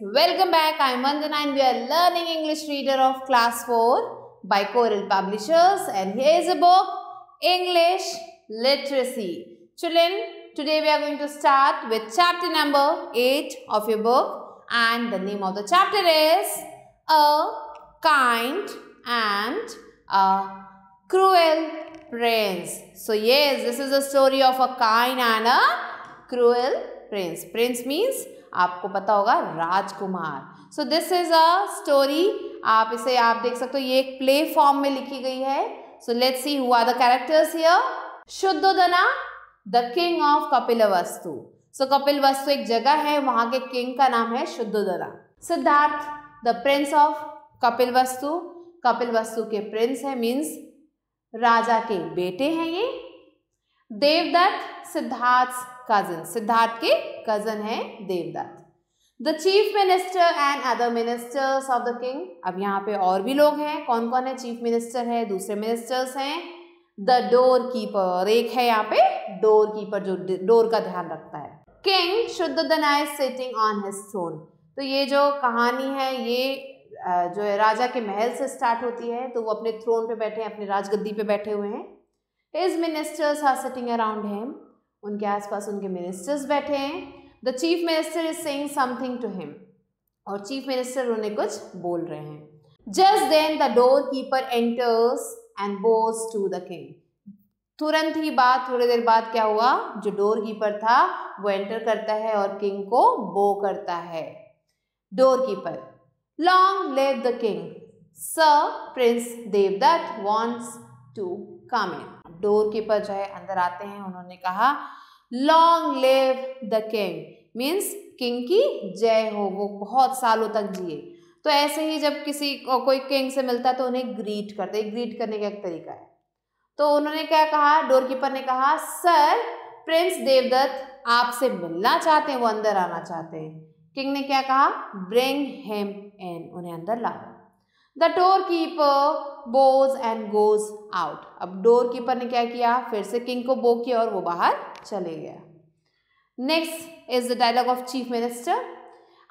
welcome back. I am Vandana and we are learning English Reader of Class 4 by Coral Publishers, and here is a book, English Literacy. Children, today we are going to start with chapter number 8 of your book, and the name of the chapter is A Kind and a Cruel Prince. So yes, this is a story of a kind and a cruel prince. Prince means आपको पता होगा राजकुमार. So this is a story. आप इसे देख सकते हो, ये एक प्ले फॉर्म में लिखी गई है. So let's see who are the characters here. Shuddhodana the king of Kapilavastu. So Kapilavastu एक जगह है, वहां के किंग का नाम है Shuddhodana. Siddhartha the prince of Kapilavastu. Kapilavastu के प्रिंस है, मीन्स राजा के बेटे हैं ये. देवदत्त सिद्धार्थ कजन. सिद्धार्थ के कजन है Devadatta. The chief minister and other ministers of the king. अब यहाँ पे और भी लोग हैं. कौन कौन है? चीफ मिनिस्टर है, दूसरे मिनिस्टर्स हैं. द डोर कीपर, एक है यहाँ पे डोर कीपर जो डोर का ध्यान रखता है. King Shuddhodana is sitting on his throne. तो ये जो कहानी है ये जो है राजा के महल से स्टार्ट होती है. तो वो अपने थ्रोन पे बैठे हैं, अपने राजगद्दी पे बैठे हुए हैं. His ministers are sitting around him. उनके आसपास उनके मिनिस्टर्स बैठे हैं. The chief minister is saying something to him. और चीफ मिनिस्टर उन्हें कुछ बोल रहे हैं. Just then the door keeper enters and bows to the king. तुरंत ही थोड़ी देर बाद क्या हुआ? जो डोर कीपर था वो एंटर करता है और किंग को बो करता है. Door keeper, long live the king, sir prince Devadatta wants to come in. Door keeper जो है अंदर आते हैं. उन्होंने कहा long live the king, means king की जय हो, वो बहुत सालों तक जिए. तो ऐसे ही जब कोई किंग से मिलता है तो उन्हें ग्रीट करते. ग्रीट करने का एक तरीका है. तो उन्होंने क्या कहा? डोर कीपर ने कहा सर प्रिंस देवदत्त आपसे मिलना चाहते हैं, वो अंदर आना चाहते हैं. किंग ने क्या कहा? ब्रिंग हिम इन, उन्हें अंदर लाओ. The door keeper Bhoj and goes out. अब डोर कीपर ने क्या किया? फिर से किंग को बो किया और वो बाहर चले गया. Next is the dialogue of chief minister.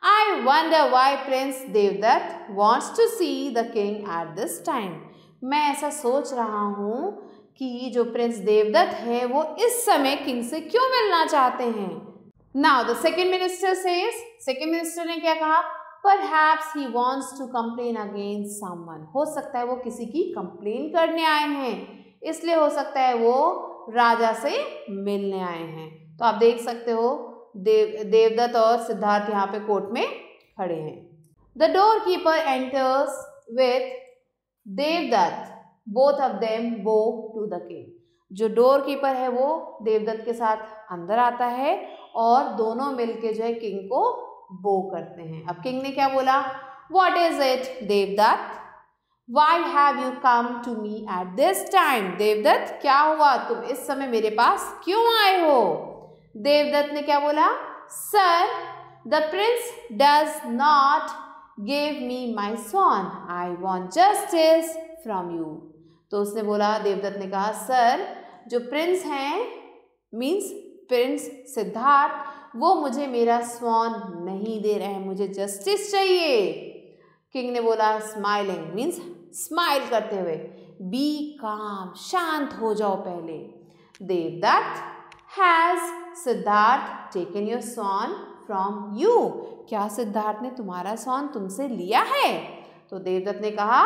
I wonder why prince Devadatta wants to see the king at this time. मैं ऐसा सोच रहा हूँ कि जो प्रिंस देवदत्त है वो इस समय किंग से क्यों मिलना चाहते हैं. Now the second minister says. Second minister ने क्या कहा? Perhaps he wants to complain against someone. हो सकता है वो किसी की कंप्लेन करने आए हैं, इसलिए हो सकता है वो राजा से मिलने आए हैं. तो आप देख सकते हो देवदत्त और सिद्धार्थ यहाँ पे कोर्ट में खड़े हैं. The door keeper enters with Devadatta. Both of them go to the king. जो डोर कीपर है वो देवदत्त के साथ अंदर आता है और दोनों मिलके जो है किंग को बो करते हैं. अब किंग ने क्या बोला? What is it Devadatta? Why have you come to me at this time? Devadatta क्या हुआ? तुम इस समय मेरे पास क्यों आए हो? देवदत्त ने क्या बोला? Sir the prince does not give me my swan. I want justice from you. तो उसने बोला, देवदत्त ने कहा सर जो प्रिंस हैं मीन्स प्रिंस सिद्धार्थ, वो मुझे मेरा स्वॉन नहीं दे रहे हैं, मुझे जस्टिस चाहिए. किंग ने बोला स्माइलिंग, मीन्स स्माइल करते हुए, बी काम, शांत हो जाओ पहले. Devadatta, has Siddhartha taken your swan from you? क्या सिद्धार्थ ने तुम्हारा स्वॉन तुमसे लिया है? तो देवदत्त ने कहा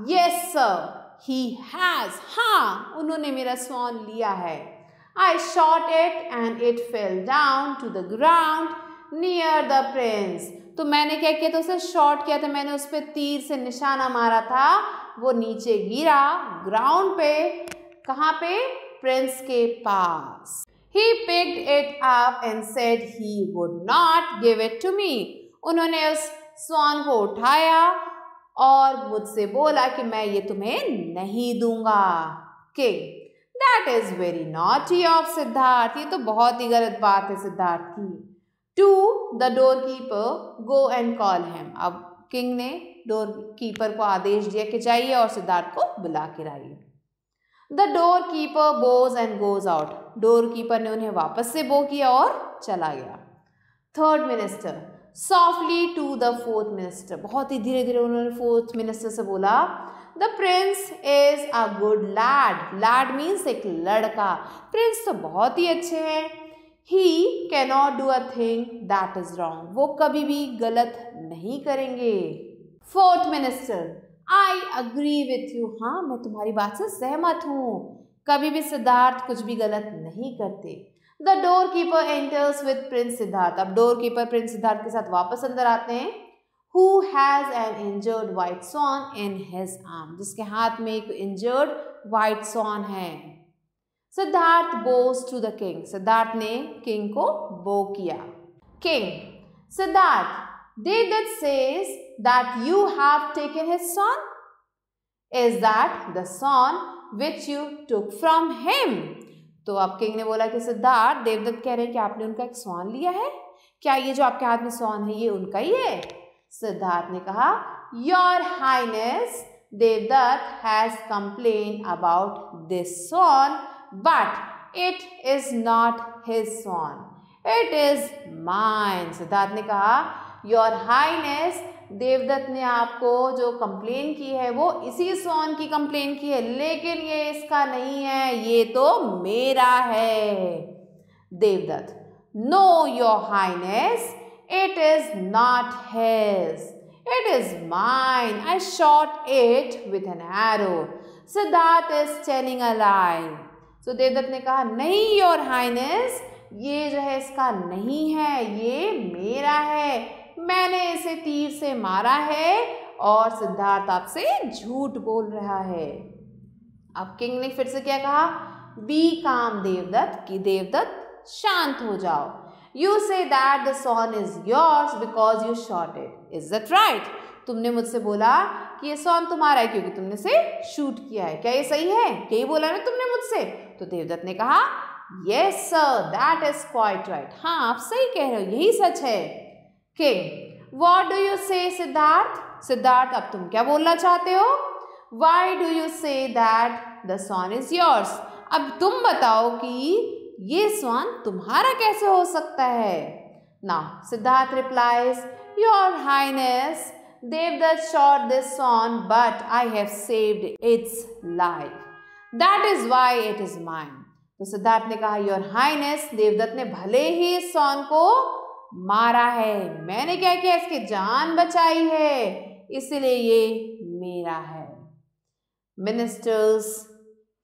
यस सर ही हैज. हाँ, उन्होंने मेरा स्वॉन लिया है. I shot it and it fell down to the ground near the prince. तो मैंने क्या किया? तो उसे शॉट किया था, मैंने उस पर तीर से निशाना मारा था. वो नीचे गिरा ग्राउंड पे. कहाँ पे? प्रिंस के पास. He picked it up and said he would not give it to me. उन्होंने उस स्वान को उठाया और मुझसे बोला कि मैं ये तुम्हें नहीं दूंगा. King, That is very naughty of Siddharth. ये तो बहुत ही गलत बात है सिद्धार्थ की. To the doorkeeper, go and call him. अब किंग ने डोर कीपर को आदेश दिया कि जाइए और सिद्धार्थ को बुला के लाइए. The doorkeeper bows and goes out. Door keeper ने उन्हें वापस से बो किया और चला गया. Third minister, softly to the fourth minister, बहुत ही धीरे धीरे उन्होंने फोर्थ मिनिस्टर से बोला, the prince is a good lad, lad means एक लड़का, प्रिंस तो बहुत ही अच्छे हैं, he cannot do a thing that is wrong, वो कभी भी गलत नहीं करेंगे। Fourth minister, I agree with you, हाँ मैं तुम्हारी बात से सहमत हूँ, कभी भी सिद्धार्थ कुछ भी गलत नहीं करते। The door keeper enters with Prince Siddharth, अब डोर कीपर प्रिंस सिद्धार्थ के साथ वापस अंदर आते हैं। Who has an injured white swan in his arm, जिसके हाथ में एक injured white swan है। Siddharth bows to the king, Siddharth ने किंग को बो किया। King, Siddharth, Devdutt says that you have taken his swan. Is that the swan which you took from him? तो अब किंग ने बोला कि सिद्धार्थ, देवदत्त कह रहे हैं कि आपने उनका एक स्वान लिया है, क्या ये जो आपके हाथ में स्वान है ये उनका ही है? सिद्धार्थ ने कहा, your highness, Devadatta has complain about this swan but it is not his swan, it is mine. Siddhartha ने कहा, योर हाइनेस, देवदत्त ने आपको जो कंप्लेन की है वो इसी स्वान की कंप्लेन की है, लेकिन ये इसका नहीं है, ये तो मेरा है। Devadatta, no your highness, it is not his, it is mine, I shot it with an arrow. Siddharth is telling a lie. So Devadatta ने कहा, नहीं योर हाइनेस, ये जो है इसका नहीं है, ये मेरा है, मैंने इसे तीर से मारा है और सिद्धार्थ आपसे झूठ बोल रहा है। अब किंग ने फिर से क्या कहा, बी काम देवदत्त, कि देवदत्त शांत हो जाओ। You say that the swan is yours because you shot it. Is that right? तुमने मुझसे बोला कि ये स्वान तुम्हारा है क्योंकि तुमने इसे शूट किया है, क्या ये सही है? यही बोला ना तुमने मुझसे? तो देवदत्त ने कहा, Yes sir, that is quite right. हाँ आप सही कह रहे हो, यही सच है। King, what do you say Siddharth? Siddharth अब तुम क्या बोलना चाहते हो? Why do you say that the swan is yours? अब तुम बताओ कि ये स्वान तुम्हारा कैसे हो सकता है? Now Siddharth replies, Your Highness, Devdutt shot this swan, but I have saved its life. That is why it is mine. तो सिद्धार्थ ने कहा, Your Highness, देवदत्त ने भले ही इस स्वान को मारा है, मैंने क्या किया, इसकी जान बचाई है, इसलिए ये मेरा है। मिनिस्टर्स,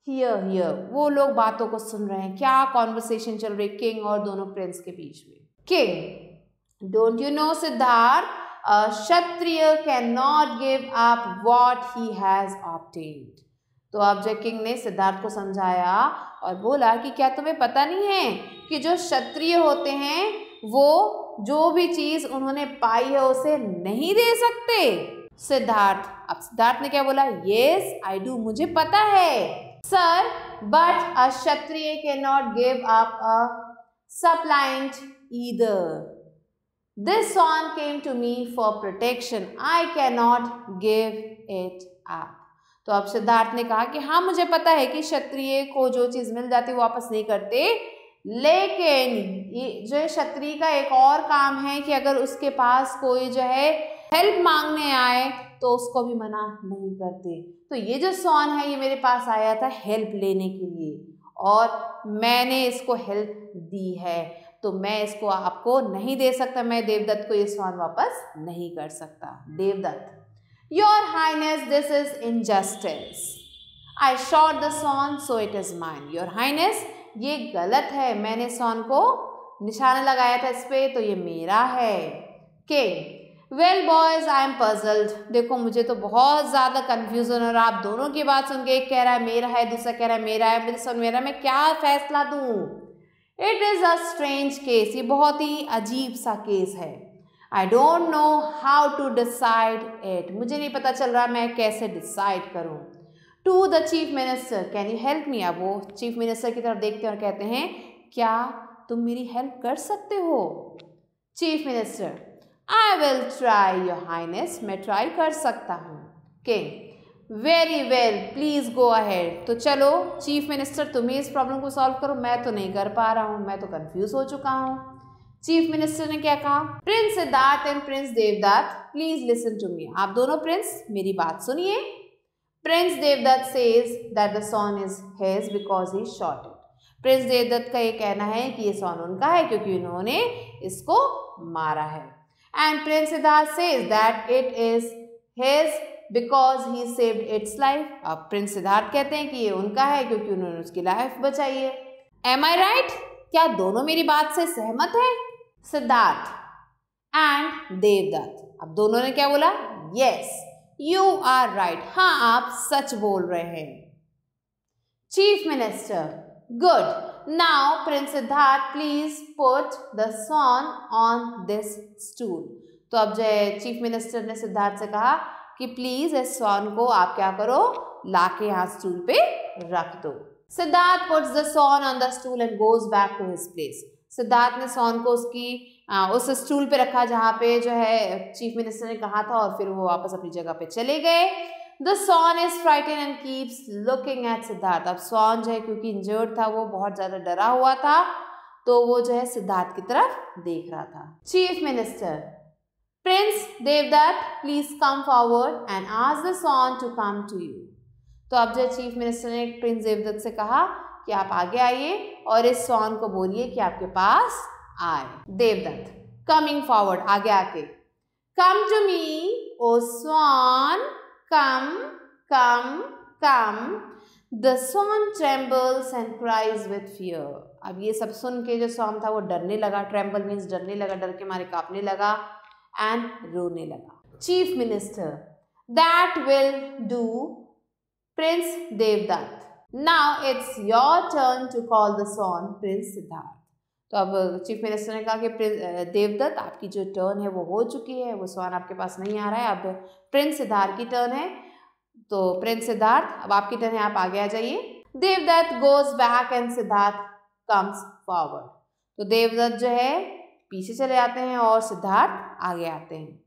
हियर वो लोग बातों को सुन रहे हैं, क्या कॉन्वर्सेशन चल रही किंग और दोनों प्रिंस के बीच में। King, don't you know Siddharth, a Kshatriya can not give up what he has obtained. तो अब जब किंग ने सिद्धार्थ को समझाया और बोला कि क्या तुम्हें पता नहीं है कि जो क्षत्रिय होते हैं वो जो भी चीज उन्होंने पाई है उसे नहीं दे सकते। सिद्धार्थ, अब सिद्धार्थ ने क्या बोला, यस आई डू, मुझे पता है sir, but a Kshatriya can not give up a suppliant either. This swan came to me for protection. I cannot give it up. तो अब सिद्धार्थ ने कहा कि हाँ मुझे पता है कि क्षत्रिय को जो चीज मिल जाती है वो वापस नहीं करते, लेकिन जो क्षत्रिय का एक और काम है कि अगर उसके पास कोई जो है हेल्प मांगने आए तो उसको भी मना नहीं करते। तो ये जो स्वान है ये मेरे पास आया था हेल्प लेने के लिए और मैंने इसको हेल्प दी है, तो मैं इसको आपको नहीं दे सकता, मैं देवदत्त को ये स्वान वापस नहीं कर सकता। Devadatta, your highness this is injustice, I shot the swan so it is mine. Your highness, ये गलत है, मैंने स्वान को निशाना लगाया था इस पे तो ये मेरा है। King, well boys I am puzzled, देखो मुझे तो बहुत ज़्यादा कन्फ्यूजन और आप दोनों की बात सुन के एक कह रहा है मेरा है, दूसरा कह रहा है मेरा है, मुझे मेरा है, मैं क्या फैसला दूँ? It is a strange case, ये बहुत ही अजीब सा केस है। I don't know how to decide it, मुझे नहीं पता चल रहा मैं कैसे डिसाइड करूँ। To the chief minister, can you help me? अब वो चीफ मिनिस्टर की तरफ देखते हैं और कहते हैं क्या तुम मेरी हेल्प कर सकते हो? Chief minister, I will try your highness, मैं ट्राई कर सकता हूँ। King, very well please go ahead, तो चलो चीफ मिनिस्टर तुम ही इस प्रॉब्लम को सॉल्व करो, मैं तो नहीं कर पा रहा हूँ, मैं तो कंफ्यूज हो चुका हूँ। चीफ मिनिस्टर ने क्या कहा? Prince Siddhartha and prince Devdutt please listen to me. आप दोनों प्रिंस मेरी बात सुनिए। Prince Devadatta says that the swan is his because he shot it. Prince Devadatta का ये कहना है कि ये सॉन उनका है क्योंकि उन्होंने इसको मारा है। And Prince Siddharth says that it is his because he saved it's life. अब प्रिंस सिद्धार्थ कहते हैं कि ये उनका है क्योंकि उन्होंने उसकी लाइफ बचाई है। एम आई राइट? क्या दोनों मेरी बात से सहमत है? सिद्धार्थ एंड देवदत्त, अब दोनों ने क्या बोला? यस यू आर राइट, हाँ आप सच बोल रहे हैं। Chief minister, good, now prince Siddhartha please put the swan on this stool. तो अब जो है चीफ मिनिस्टर ने सिद्धार्थ से कहा कि प्लीज इस सॉन को आप क्या करो, लाके यहाँ स्टूल पे रख दो। Siddhartha puts the swan on the stool and goes back to his place. Siddhartha ने सॉन को उस स्टूल पे रखा जहाँ पे जो है चीफ मिनिस्टर ने कहा था और फिर वो वापस अपनी जगह पे चले गए। The swan is frighten and keeps looking at Siddhartha. अब सॉन जो है क्योंकि इंजर्ड था, वो बहुत ज्यादा डरा हुआ था, तो वो जो है सिद्धार्थ की तरफ देख रहा था। Chief minister, prince Devdutt please come forward and ask the swan to come to you. तो अब जो चीफ मिनिस्टर ने प्रिंस देवदत्त से कहा कि आप आगे आइए और इस सॉन को बोलिए कि आपके पास आए। देवदत्त कमिंग फॉरवर्ड, आगे आके, come to me o swan, come come come. The swan trembles and cries with fear. अब ये सब सुन के जो सॉन था वो डरने लगा। ट्रेम्बल मीन्स डरने लगा, डर के मारे कांपने लगा एंड रोने लगा। Chief minister, that will do prince Devdutt, now it's your turn to call the swan prince Siddhartha. तो अब चीफ मिनिस्टर ने कहा कि देवदत्त आपकी जो टर्न है वो हो चुकी है, वो सॉन आपके पास नहीं आ रहा है, अब प्रिंस सिद्धार्थ की टर्न है। तो प्रिंस सिद्धार्थ अब आपकी टर्न है, आप आगे आ जाइए। Devdutt goes back and Siddhartha comes forward. तो देवदत्त जो है पीछे चले जाते हैं और सिद्धार्थ आगे आते हैं।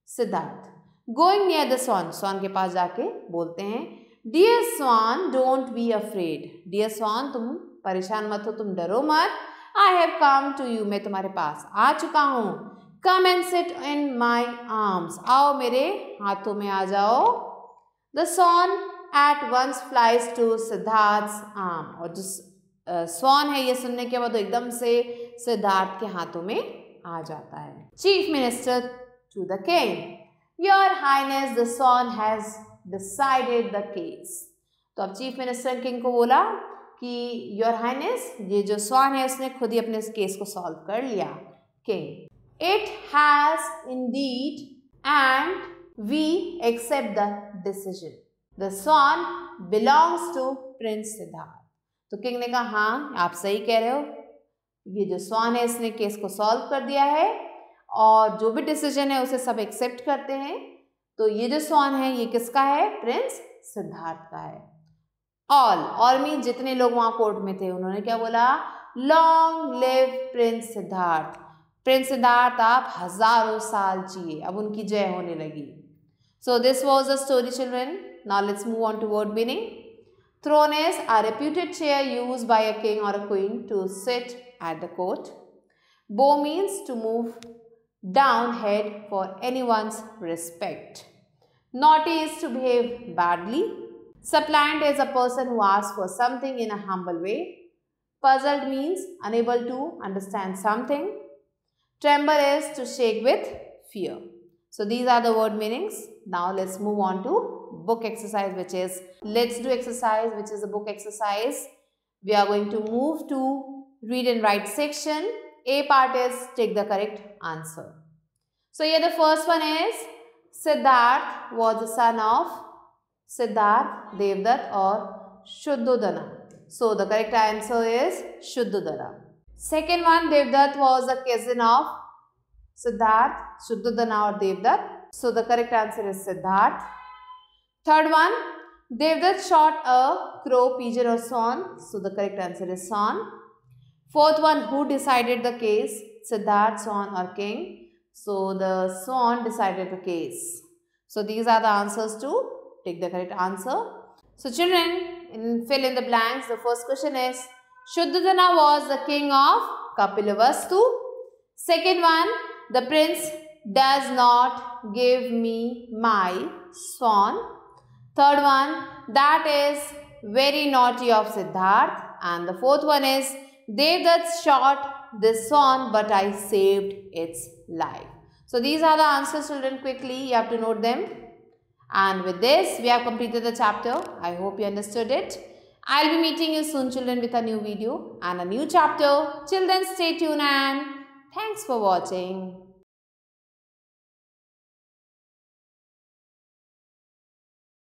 Siddhartha going near the swan, swan के पास जाके बोलते हैं, dear swan don't be afraid. Dear swan तुम परेशान मत हो, तुम डरो मत। I have come to you, मैं तुम्हारे पास आ चुका हूँ। Come and sit in my arms, आओ मेरे हाथों में आ जाओ। The swan at once flies to Siddhartha's arm. और जो स्वान है ये सुनने के बाद एकदम से सिद्धार्थ के हाथों में आ जाता है। Chief minister to the king, your highness the swan has decided the case. तो अब चीफ मिनिस्टर किंग को बोला कि योर हाइनेस, ये जो सॉन है उसने खुद ही अपने इस केस को सॉल्व कर लिया। King, it has indeed and we accept the decision. The swan belongs to prince Siddhartha. तो किंग ने कहा हाँ आप सही कह रहे हो, ये जो सॉन है इसने केस को सॉल्व कर दिया है और जो भी डिसीजन है उसे सब एक्सेप्ट करते हैं। तो ये जो सॉन है ये किसका है? प्रिंस सिद्धार्थ का है। ऑल मीन जितने लोग वहां कोर्ट में थे उन्होंने क्या बोला? Long live prince Siddhartha. Prince Siddhartha आप हजारों साल जिए। अब उनकी जय होने लगी। So this was the story children. Now let's move on to word meaning. Throne is a reputed chair used by a king or a queen to sit at the court. Bow means to move down head for anyone's respect. Naughty is to behave badly. Suppliant is a person who asks for something in a humble way. Puzzled means unable to understand something. Tremble is to shake with fear. So these are the word meanings. Now let's move on to book exercise, which is let's do exercise, which is a book exercise. We are going to move to read and write section. A part is take the correct answer. So here the first one is Siddharth was the son of Siddharth, Devdutt or Shuddhodana. So the correct answer is Shuddhodana. Second one, Devdutt was a cousin of Siddharth, Shuddhodana or Devdutt. So the correct answer is Siddharth. Third one, Devdutt shot a crow, pigeon or swan. So the correct answer is swan. Fourth one, who decided the case? Siddharth, swan or king. So the swan decided the case. So these are the answers to take the correct answer. So children, fill in the blanks. The first question is, Shuddhodana was the king of Kapilavastu. Second one, the prince does not give me my swan. Third one, that is very naughty of Siddharth. And the fourth one is, Devdutt shot this swan but I saved its life. So these are the answers, children. Quickly, you have to note them. And with this, we have completed the chapter. I hope you understood it. I'll be meeting you soon, children, with a new video and a new chapter. Till then, stay tuned and thanks for watching.